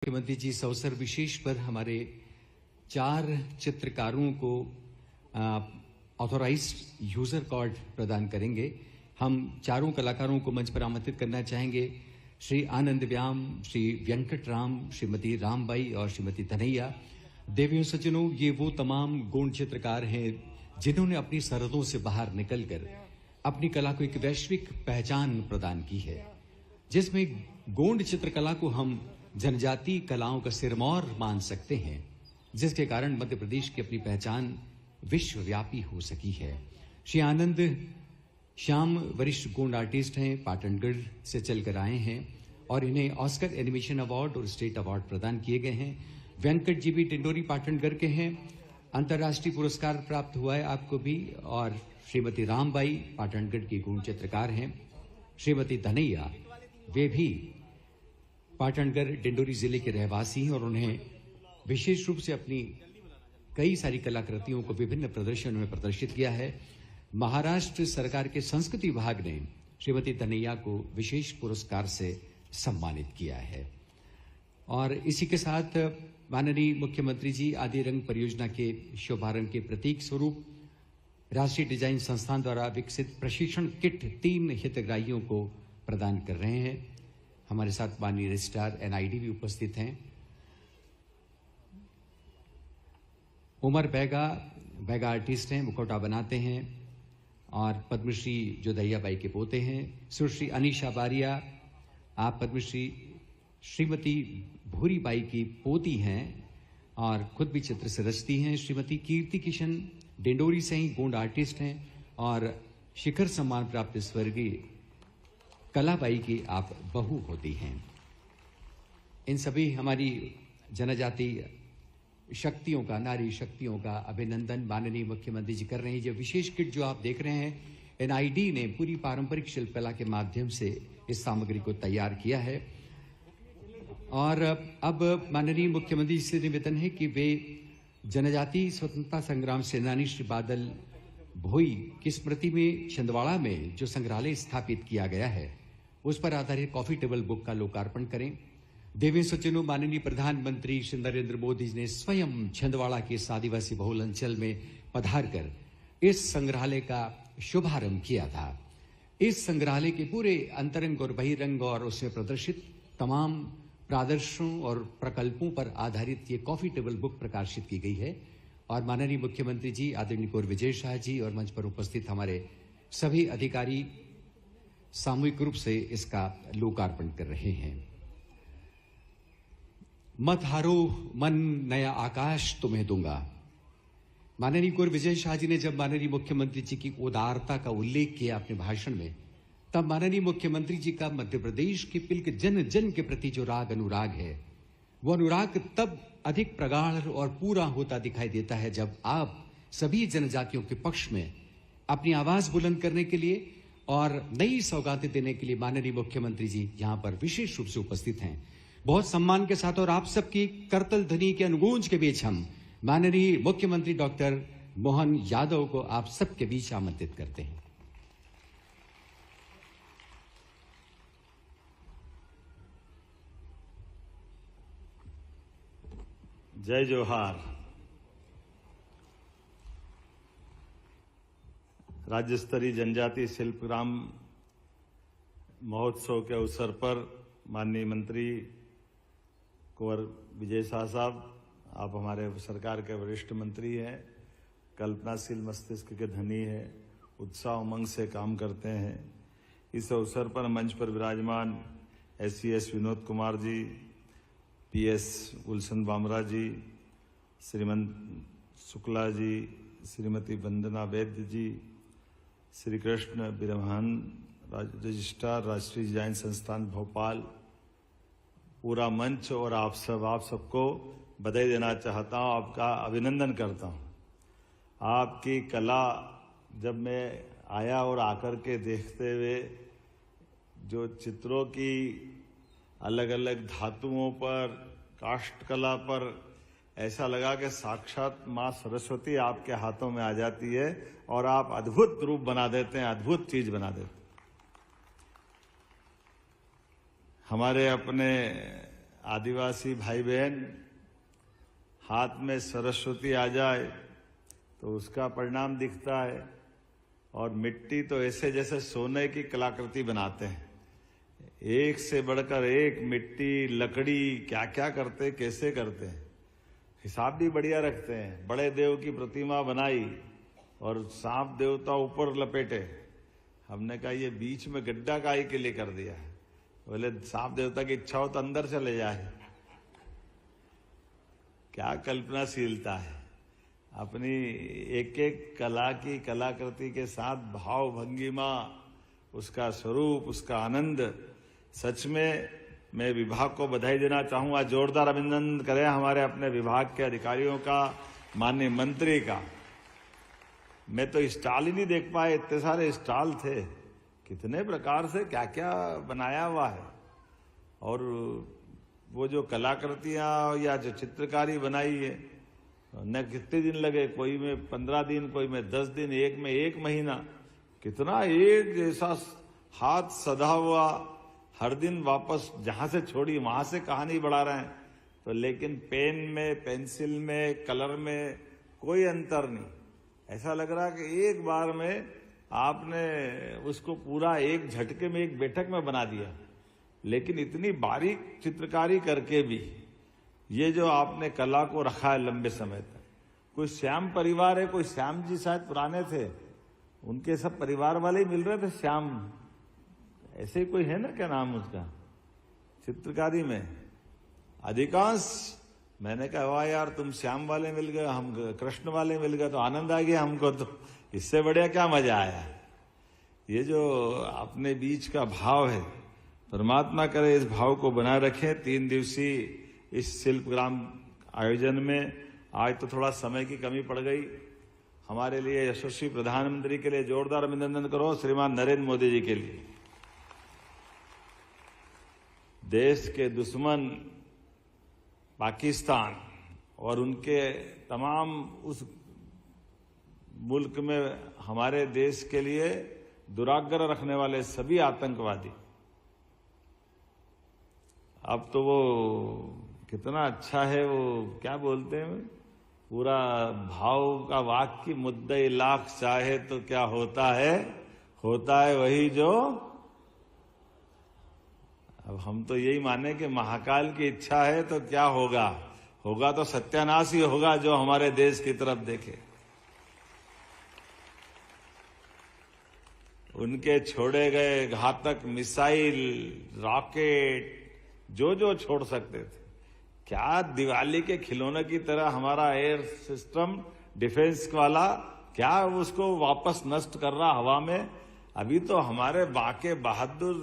मुख्यमंत्री जी इस अवसर विशेष पर हमारे 4 चित्रकारों को ऑथोराइज्ड यूजर कार्ड प्रदान करेंगे। हम चारों कलाकारों को मंच पर आमंत्रित करना चाहेंगे। श्री आनंद व्याम, श्री वेंकटराम, श्रीमती रामबाई और श्रीमती धनैया। देवियों सज्जनों, ये वो तमाम गौण चित्रकार हैं जिन्होंने अपनी सरहदों से बाहर निकलकर अपनी कला को एक वैश्विक पहचान प्रदान की है, जिसमें गौण चित्रकला को हम जनजातीय कलाओं का सिरमौर मान सकते हैं, जिसके कारण मध्य प्रदेश की अपनी पहचान विश्वव्यापी हो सकी है। श्री आनंद श्याम वरिष्ठ गौण आर्टिस्ट हैं, पाटनगढ़ से चलकर आए हैं और इन्हें ऑस्कर एनिमेशन अवार्ड और स्टेट अवार्ड प्रदान किए गए हैं। वेंकट जी भी टिंडोरी पाटनगढ़ के हैं, अंतर्राष्ट्रीय पुरस्कार प्राप्त हुआ है आपको भी। और श्रीमती रामबाई पाटनगढ़ की गौण चित्रकार हैं। श्रीमती धनैया, वे भी पाटनगढ़ डिंडोरी जिले के रहवासी हैं और उन्हें विशेष रूप से अपनी कई सारी कलाकृतियों को विभिन्न प्रदर्शनों में प्रदर्शित किया है। महाराष्ट्र सरकार के संस्कृति विभाग ने श्रीमती धनैया को विशेष पुरस्कार से सम्मानित किया है। और इसी के साथ माननीय मुख्यमंत्री जी आदि रंग परियोजना के शुभारंभ के प्रतीक स्वरूप राष्ट्रीय डिजाइन संस्थान द्वारा विकसित प्रशिक्षण किट 3 हितग्राहियों को प्रदान कर रहे हैं। हमारे साथ माननीय रजिस्ट्रार एनआईडी भी उपस्थित हैं। उमर बैगा आर्टिस्ट हैं, मुखौटा बनाते हैं और पद्मश्री जोधैया बाई के पोते हैं। सुश्री अनीशा बारिया, आप पद्मश्री श्रीमती भूरी बाई की पोती हैं और खुद भी चित्र से रचती हैं। श्रीमती कीर्ति किशन डिंडोरी से ही गौण आर्टिस्ट हैं और शिखर सम्मान प्राप्त स्वर्गीय कलाबाई की आप बहू होती हैं। इन सभी हमारी जनजातीय शक्तियों का, नारी शक्तियों का अभिनंदन माननीय मुख्यमंत्री जी कर रहे हैं। जो विशेष किट जो आप देख रहे हैं, एनआईडी ने पूरी पारंपरिक शिल्पकला के माध्यम से इस सामग्री को तैयार किया है। और अब माननीय मुख्यमंत्री जी से निवेदन है कि वे जनजातीय स्वतंत्रता संग्राम सेनानी श्री बादल भोई की स्मृति में छिंदवाड़ा में जो संग्रहालय स्थापित किया गया है, उस पर आधारित कॉफी टेबल बुक का लोकार्पण करें। देवी सज्जनों, माननीय प्रधानमंत्री श्री नरेंद्र मोदी जी ने स्वयं छिंदवाड़ा के इस आदिवासी बहुल अंचल में पधार कर इस संग्रहालय का शुभारंभ किया था। इस संग्रहालय के पूरे अंतरंग और बहिरंग और उसमें प्रदर्शित तमाम प्रादर्शों और प्रकल्पों पर आधारित ये कॉफी टेबल बुक प्रकाशित की गई है। और माननीय मुख्यमंत्री जी आदरणीय कुंवर विजय शाह जी और मंच पर उपस्थित हमारे सभी अधिकारी सामूहिक रूप से इसका लोकार्पण कर रहे हैं। मत हारो मन, नया आकाश तुम्हें दूंगा। माननीय कुंवर विजय शाह जी ने जब माननीय मुख्यमंत्री जी की उदारता का उल्लेख किया अपने भाषण में, तब माननीय मुख्यमंत्री जी का मध्य प्रदेश के पिल्क जन जन के प्रति जो अनुराग है, वो अनुराग तब अधिक प्रगाढ़ और पूरा होता दिखाई देता है जब आप सभी जनजातियों के पक्ष में अपनी आवाज बुलंद करने के लिए और नई सौगातें देने के लिए माननीय मुख्यमंत्री जी यहां पर विशेष रूप से उपस्थित हैं। बहुत सम्मान के साथ और आप सबकी करतल ध्वनि के अनुगूंज के बीच हम माननीय मुख्यमंत्री डॉक्टर मोहन यादव को आप सबके बीच आमंत्रित करते हैं। जय जोहार। राज्य स्तरीय जनजातीय शिल्पग्राम महोत्सव के अवसर पर माननीय मंत्री कुंवर विजय शाह साहब, आप हमारे सरकार के वरिष्ठ मंत्री हैं, कल्पनाशील मस्तिष्क के धनी हैं, उत्साह उमंग से काम करते हैं। इस अवसर पर मंच पर विराजमान SCS विनोद कुमार जी, PS गुलशन बामरा जी, श्रीमंत शुक्ला जी, श्रीमती वंदना वैद्य जी, श्री कृष्ण बिरमहन रजिस्ट्रार राष्ट्रीय डिजाइन संस्थान भोपाल, पूरा मंच और आप सबको बधाई देना चाहता हूं, आपका अभिनंदन करता हूं। आपकी कला जब मैं आया और आकर के देखते हुए जो चित्रों की अलग अलग धातुओं पर, काष्ठ कला पर, ऐसा लगा कि साक्षात मां सरस्वती आपके हाथों में आ जाती है और आप अद्भुत रूप बना देते हैं, अद्भुत चीज बना देते हैं। हमारे अपने आदिवासी भाई बहन हाथ में सरस्वती आ जाए तो उसका परिणाम दिखता है, और मिट्टी तो ऐसे जैसे सोने की कलाकृति बनाते हैं, एक से बढ़कर एक मिट्टी, लकड़ी, क्या क्या करते, कैसे करते हैं, हिसाब भी बढ़िया रखते हैं। बड़े देव की प्रतिमा बनाई और सांप देवता ऊपर लपेटे। हमने कहा ये बीच में गड्ढा काहे के लिए कर दिया है? बोले सांप देवता की इच्छा हो तो अंदर चले जाए। क्या कल्पनाशीलता है! अपनी एक एक कला की कलाकृति के साथ भाव भंगिमा, उसका स्वरूप, उसका आनंद। सच में मैं विभाग को बधाई देना चाहूंगा। जोरदार अभिनंदन करें हमारे अपने विभाग के अधिकारियों का, माननीय मंत्री का। मैं तो स्टॉल ही नहीं देख पाया, इतने सारे स्टॉल थे, कितने प्रकार से क्या क्या बनाया हुआ है। और वो जो कलाकृतियां या जो चित्रकारी बनाई है, न कितने दिन लगे, कोई में 15 दिन, कोई में 10 दिन, एक में 1 महीना। कितना एक जैसा हाथ सधा हुआ, हर दिन वापस जहां से छोड़ी वहां से कहानी बढ़ा रहे हैं। तो लेकिन पेन में, पेंसिल में, कलर में कोई अंतर नहीं। ऐसा लग रहा कि एक बार में आपने उसको पूरा एक झटके में, एक बैठक में बना दिया। लेकिन इतनी बारीक चित्रकारी करके भी ये जो आपने कला को रखा है लंबे समय तक। कोई श्याम परिवार है, कोई श्याम जी शायद पुराने थे, उनके सब परिवार वाले ही मिल रहे थे, श्याम ऐसे ही कोई है ना, क्या नाम उसका, चित्रकारी में अधिकांश। मैंने कहा वाह यार, तुम श्याम वाले मिल गए, हम कृष्ण वाले मिल गए, तो आनंद आ गया हमको। तो इससे बढ़िया क्या मजा आया। ये जो अपने बीच का भाव है, परमात्मा करे इस भाव को बनाए रखें। 3 दिवसीय इस शिल्पग्राम आयोजन में आज तो थोड़ा समय की कमी पड़ गई हमारे लिए। यशस्वी प्रधानमंत्री के लिए जोरदार अभिनंदन करो, श्रीमान नरेंद्र मोदी जी के लिए। देश के दुश्मन पाकिस्तान और उनके तमाम उस मुल्क में हमारे देश के लिए दुराग्रह रखने वाले सभी आतंकवादी, अब तो वो कितना अच्छा है, वो क्या बोलते हैं, पूरा भाव का वाक्य, मुद्दे लाख चाहे तो क्या होता है वही जो। अब हम तो यही माने कि महाकाल की इच्छा है तो क्या होगा, होगा तो सत्यानाश ही होगा जो हमारे देश की तरफ देखे। उनके छोड़े गए घातक मिसाइल, रॉकेट जो जो छोड़ सकते थे, क्या दिवाली के खिलौने की तरह हमारा एयर सिस्टम डिफेंस वाला क्या उसको वापस नष्ट कर रहा हवा में। अभी तो हमारे बाके बहादुर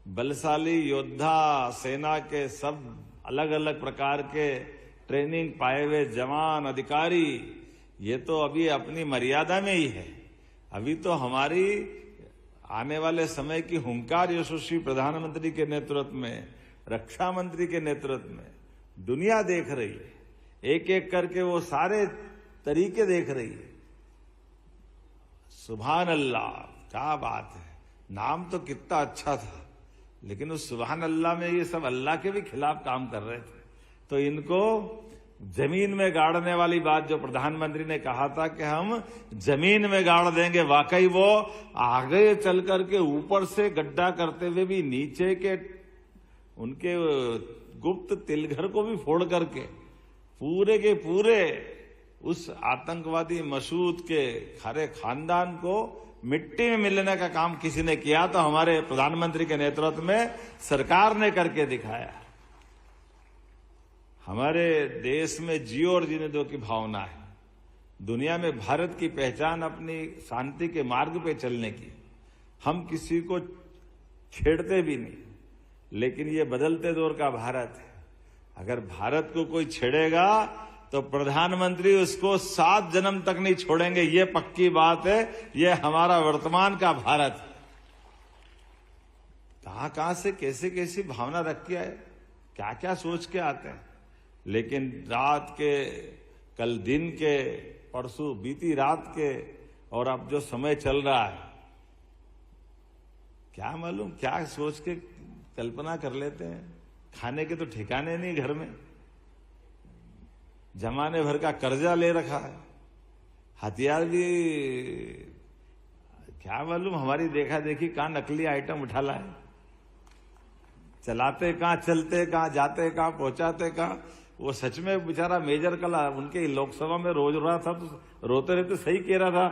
बलशाली योद्धा, सेना के सब अलग अलग प्रकार के ट्रेनिंग पाए हुए जवान, अधिकारी, ये तो अभी अपनी मर्यादा में ही है। अभी तो हमारी आने वाले समय की हुंकार यशस्वी प्रधानमंत्री के नेतृत्व में, रक्षा मंत्री के नेतृत्व में दुनिया देख रही है। एक एक करके वो सारे तरीके देख रही है। सुभान अल्लाह, क्या बात है। नाम तो कितना अच्छा था, लेकिन उस सुभान अल्लाह में ये सब अल्लाह के भी खिलाफ काम कर रहे थे। तो इनको जमीन में गाड़ने वाली बात जो प्रधानमंत्री ने कहा था कि हम जमीन में गाड़ देंगे, वाकई वो आगे चल करके ऊपर से गड्ढा करते हुए भी नीचे के उनके गुप्त तिलघर को भी फोड़ करके पूरे के पूरे उस आतंकवादी मसूद के खरे खानदान को मिट्टी में मिलने का काम किसी ने किया तो हमारे प्रधानमंत्री के नेतृत्व में सरकार ने करके दिखाया। हमारे देश में जियो और जीने दो की भावना है। दुनिया में भारत की पहचान अपनी शांति के मार्ग पे चलने की। हम किसी को छेड़ते भी नहीं, लेकिन ये बदलते दौर का भारत है। अगर भारत को कोई छेड़ेगा तो प्रधानमंत्री उसको 7 जन्म तक नहीं छोड़ेंगे, ये पक्की बात है। ये हमारा वर्तमान का भारत है। कहां से कैसे कैसी भावना रख के आए, क्या क्या सोच के आते हैं। लेकिन रात के, कल दिन के, परसों बीती रात के, और अब जो समय चल रहा है, क्या मालूम क्या सोच के कल्पना कर लेते हैं। खाने के तो ठिकाने नहीं घर में, जमाने भर का कर्जा ले रखा है, हथियार भी क्या मालूम हमारी देखा देखी कहां नकली आइटम उठा लाए, चलाते कहां, चलते कहां, जाते कहां, पहुंचाते कहां। वो सच में बेचारा मेजर कला उनके लोकसभा में रोज रहा था तो रोते रहते सही कह रहा था,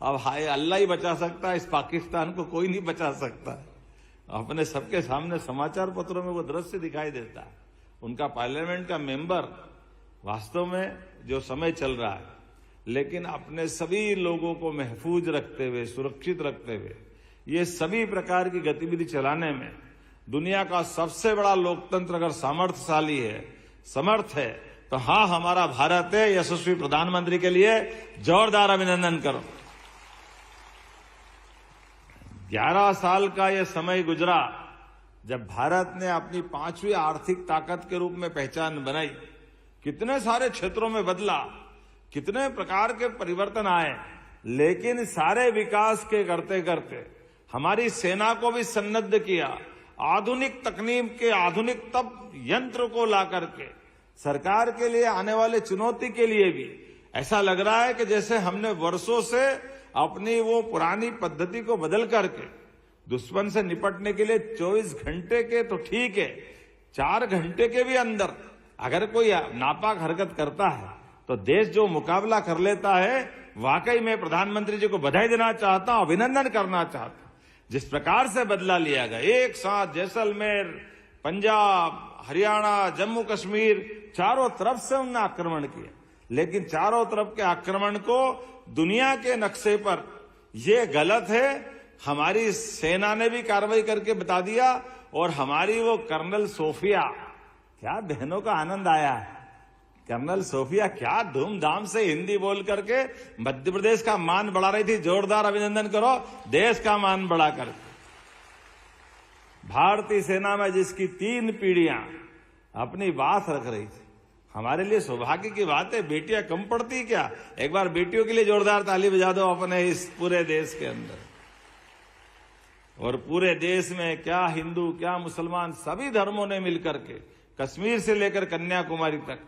अब हाय अल्लाह ही बचा सकता है, इस पाकिस्तान को कोई नहीं बचा सकता। अपने सबके सामने समाचार पत्रों में वो दृश्य दिखाई देता है। उनका पार्लियामेंट का मेंबर वास्तव में जो समय चल रहा है, लेकिन अपने सभी लोगों को महफूज रखते हुए, सुरक्षित रखते हुए ये सभी प्रकार की गतिविधि चलाने में दुनिया का सबसे बड़ा लोकतंत्र अगर सामर्थ्यशाली है, समर्थ है, तो हाँ हमारा भारत है। यशस्वी प्रधानमंत्री के लिए जोरदार अभिनंदन करो। 11 साल का यह समय गुजरा जब भारत ने अपनी 5वीं आर्थिक ताकत के रूप में पहचान बनाई। कितने सारे क्षेत्रों में बदला, कितने प्रकार के परिवर्तन आए, लेकिन सारे विकास के करते करते हमारी सेना को भी सन्नद्ध किया। आधुनिक तकनीक के आधुनिक तब यंत्र को ला करके सरकार के लिए आने वाले चुनौती के लिए भी ऐसा लग रहा है कि जैसे हमने वर्षों से अपनी वो पुरानी पद्धति को बदल करके दुश्मन से निपटने के लिए 24 घंटे के तो ठीक है, 4 घंटे के भी अंदर अगर कोई नापाक हरकत करता है तो देश जो मुकाबला कर लेता है, वाकई में प्रधानमंत्री जी को बधाई देना चाहता हूं, अभिनंदन करना चाहता हूं। जिस प्रकार से बदला लिया गया, एक साथ जैसलमेर, पंजाब, हरियाणा, जम्मू कश्मीर, चारों तरफ से उन्होंने आक्रमण किया, लेकिन चारों तरफ के आक्रमण को दुनिया के नक्शे पर यह गलत है, हमारी सेना ने भी कार्रवाई करके बता दिया। और हमारी वो कर्नल सोफिया, क्या बहनों का आनंद आया है। कर्नल सोफिया क्या धूमधाम से हिंदी बोल करके मध्य प्रदेश का मान बढ़ा रही थी। जोरदार अभिनंदन करो, देश का मान बढ़ा करके। भारतीय सेना में जिसकी 3 पीढ़ियां अपनी बात रख रही थी, हमारे लिए सौभाग्य की बात है। बेटियां कम पड़ती क्या? एक बार बेटियों के लिए जोरदार ताली बजा दो अपने इस पूरे देश के अंदर। और पूरे देश में क्या हिंदू क्या मुसलमान, सभी धर्मों ने मिलकर के कश्मीर से लेकर कन्याकुमारी तक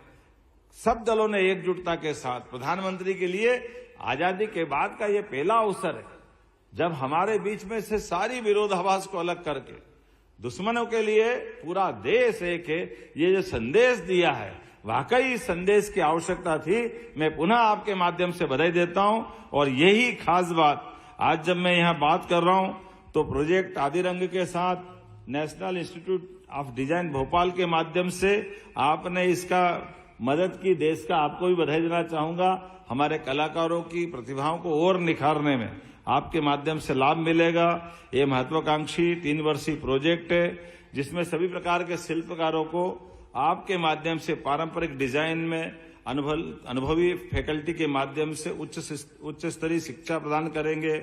सब दलों ने एकजुटता के साथ प्रधानमंत्री के लिए आजादी के बाद का ये पहला अवसर है जब हमारे बीच में से सारी विरोधाभास को अलग करके दुश्मनों के लिए पूरा देश एक है, ये जो संदेश दिया है, वाकई इस संदेश की आवश्यकता थी। मैं पुनः आपके माध्यम से बधाई देता हूं। और यही खास बात आज जब मैं यहां बात कर रहा हूं तो प्रोजेक्ट आदिरंग के साथ national institute of design Bhopal के माध्यम से आपने इसका मदद की, देश का आपको भी बधाई देना चाहूंगा। हमारे कलाकारों की प्रतिभाओं को और निखारने में आपके माध्यम से लाभ मिलेगा। ये महत्वाकांक्षी 3 वर्षीय प्रोजेक्ट है जिसमें सभी प्रकार के शिल्पकारों को आपके माध्यम से पारंपरिक डिजाइन में अनुभवी फैकल्टी के माध्यम से उच्च स्तरीय शिक्षा प्रदान करेंगे।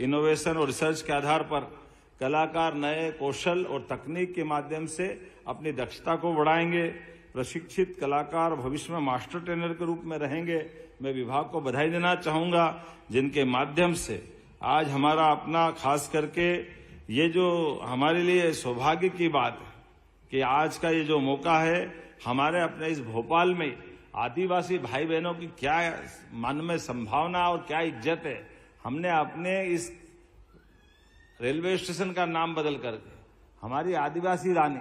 इनोवेशन और रिसर्च के आधार पर कलाकार नए कौशल और तकनीक के माध्यम से अपनी दक्षता को बढ़ाएंगे। प्रशिक्षित कलाकार भविष्य में मास्टर ट्रेनर के रूप में रहेंगे। मैं विभाग को बधाई देना चाहूंगा जिनके माध्यम से आज हमारा अपना खास करके ये जो हमारे लिए सौभाग्य की बात है कि आज का ये जो मौका है, हमारे अपने इस भोपाल में आदिवासी भाई बहनों की क्या मन में संभावना और क्या इज्जत है। हमने अपने इस रेलवे स्टेशन का नाम बदल करके हमारी आदिवासी रानी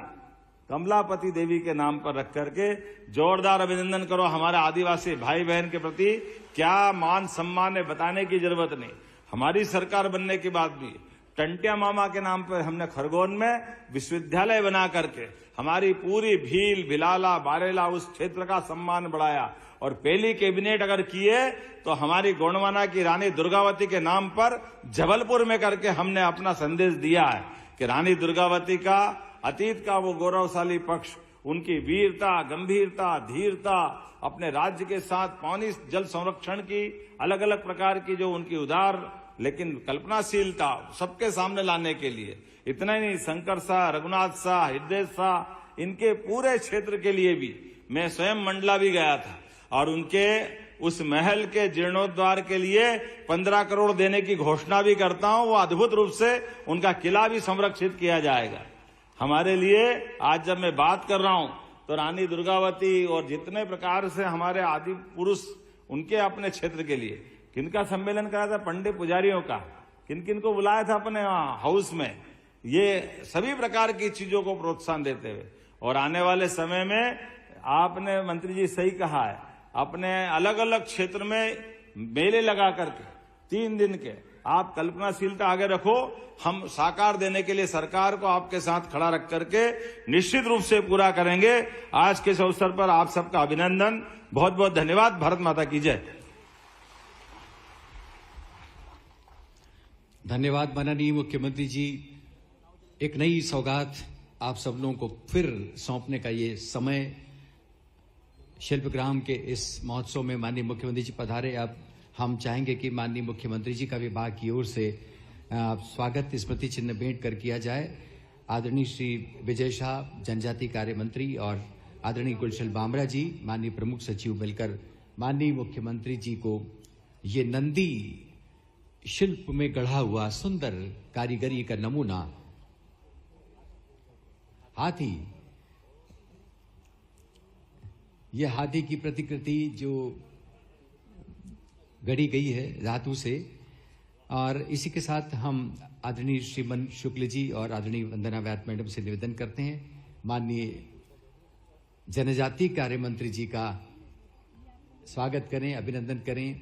कमलापति देवी के नाम पर रख करके जोरदार अभिनंदन करो। हमारे आदिवासी भाई बहन के प्रति क्या मान सम्मान है, बताने की जरूरत नहीं। हमारी सरकार बनने के बाद भी टंटिया मामा के नाम पर हमने खरगोन में विश्वविद्यालय बना करके हमारी पूरी भील, भिलाला, बारेला उस क्षेत्र का सम्मान बढ़ाया। और पहली कैबिनेट अगर किए तो हमारी गोंडवाना की रानी दुर्गावती के नाम पर जबलपुर में करके हमने अपना संदेश दिया है कि रानी दुर्गावती का अतीत का वो गौरवशाली पक्ष, उनकी वीरता, गंभीरता, धीरता, अपने राज्य के साथ पानी जल संरक्षण की अलग अलग प्रकार की जो उनकी उदार लेकिन कल्पनाशीलता सबके सामने लाने के लिए, इतना ही नहीं, शंकर शाह, रघुनाथ शाह, हृदय शाह, इनके पूरे क्षेत्र के लिए भी मैं स्वयं मंडला भी गया था और उनके उस महल के जीर्णोद्धार के लिए 15 करोड़ देने की घोषणा भी करता हूं। वो अद्भुत रूप से उनका किला भी संरक्षित किया जाएगा। हमारे लिए आज जब मैं बात कर रहा हूं तो रानी दुर्गावती और जितने प्रकार से हमारे आदि पुरुष उनके अपने क्षेत्र के लिए किनका सम्मेलन करा था, पंडित पुजारियों का, किन किन को बुलाया था अपने हाउस में, ये सभी प्रकार की चीजों को प्रोत्साहन देते हुए। और आने वाले समय में आपने मंत्री जी सही कहा है, अपने अलग अलग क्षेत्र में मेले लगा करके 3 दिन के आप कल्पनाशीलता आगे रखो, हम साकार देने के लिए सरकार को आपके साथ खड़ा रख करके निश्चित रूप से पूरा करेंगे। आज के इस अवसर पर आप सबका अभिनंदन, बहुत बहुत धन्यवाद। भारत माता की जय। धन्यवाद माननीय मुख्यमंत्री जी। एक नई सौगात आप सब लोगों को फिर सौंपने का ये समय, शिल्पग्राम के इस महोत्सव में माननीय मुख्यमंत्री जी पधारे। अब हम चाहेंगे कि माननीय मुख्यमंत्री जी का विभाग की ओर से स्वागत स्मृति चिन्ह भेंट कर किया जाए। आदरणीय श्री विजय शाह जनजाति कार्य मंत्री और आदरणीय गुलशन बामरा जी माननीय प्रमुख सचिव मिलकर माननीय मुख्यमंत्री जी को ये नंदी शिल्प में गढ़ा हुआ सुंदर कारीगरी का नमूना हाथी, ये हाथी की प्रतिकृति जो गढ़ी गई है धातु से, और इसी के साथ हम आदरणीय श्रीमन शुक्ल जी और आदरणीय वंदना व्यास मैडम से निवेदन करते हैं माननीय जनजाति कार्य मंत्री जी का स्वागत करें, अभिनंदन करें।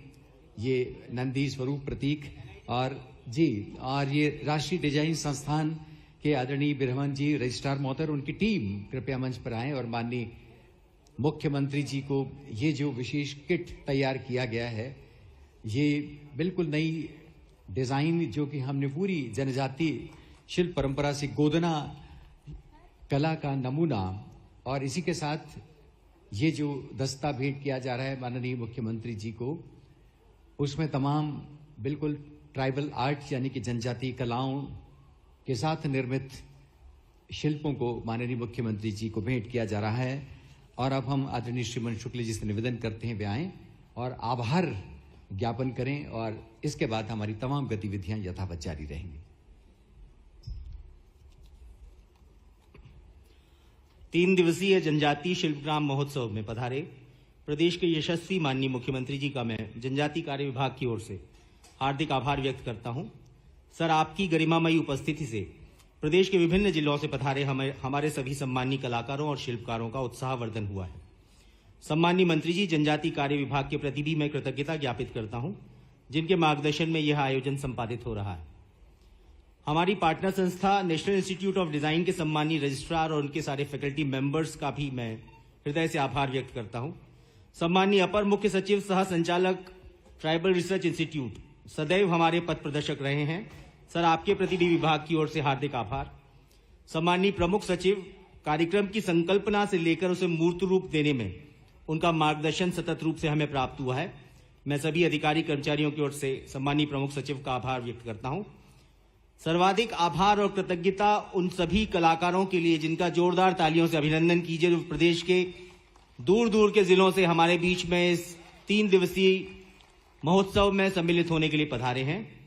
ये नंदी स्वरूप प्रतीक और ये राष्ट्रीय डिजाइन संस्थान के आदरणीय बिरहमन जी रजिस्ट्रार महोदय, उनकी टीम कृपया मंच पर आएं और माननीय मुख्यमंत्री जी को ये जो विशेष किट तैयार किया गया है, ये बिल्कुल नई डिजाइन जो कि हमने पूरी जनजाति शिल्प परंपरा से गोदना कला का नमूना, और इसी के साथ ये जो दस्ता भेंट किया जा रहा है माननीय मुख्यमंत्री जी को, उसमें तमाम बिल्कुल ट्राइबल आर्ट यानी कि जनजातीय कलाओं के साथ निर्मित शिल्पों को माननीय मुख्यमंत्री जी को भेंट किया जा रहा है। और अब हम आदरणीय श्रीमन शुक्ल जी से निवेदन करते हैं वे आएं और आभार ज्ञापन करें, और इसके बाद हमारी तमाम गतिविधियां यथावत जारी रहेंगी। 3 दिवसीय जनजातीय शिल्पग्राम महोत्सव में पधारे प्रदेश के यशस्वी माननीय मुख्यमंत्री जी का मैं जनजातीय कार्य विभाग की ओर से हार्दिक आभार व्यक्त करता हूं। सर, आपकी गरिमामयी उपस्थिति से प्रदेश के विभिन्न जिलों से पधारे हमारे सभी सम्मानीय कलाकारों और शिल्पकारों का उत्साहवर्धन हुआ है। सम्मानीय मंत्री जी, जनजातीय कार्य विभाग के प्रति भी मैं कृतज्ञता ज्ञापित करता हूं, जिनके मार्गदर्शन में यह आयोजन संपादित हो रहा है। हमारी पार्टनर संस्था नेशनल इंस्टीट्यूट ऑफ डिजाइन के सम्मानीय रजिस्ट्रार और उनके सारे फैकल्टी मेंबर्स का भी मैं हृदय से आभार व्यक्त करता हूं। सम्मानीय अपर मुख्य सचिव सह संचालक ट्राइबल रिसर्च इंस्टीट्यूट सदैव हमारे पथ प्रदर्शक रहे हैं। सर, आपके प्रति भी विभाग की ओर से हार्दिक आभार। सम्मानीय प्रमुख सचिव, कार्यक्रम की संकल्पना से लेकर उसे मूर्त रूप देने में उनका मार्गदर्शन सतत रूप से हमें प्राप्त हुआ है। मैं सभी अधिकारी कर्मचारियों की ओर से सम्मानीय प्रमुख सचिव का आभार व्यक्त करता हूं। सर्वाधिक आभार और कृतज्ञता उन सभी कलाकारों के लिए जिनका जोरदार तालियों से अभिनंदन कीजिए, जो प्रदेश के दूर दूर के जिलों से हमारे बीच में इस 3 दिवसीय महोत्सव में सम्मिलित होने के लिए पधारे हैं।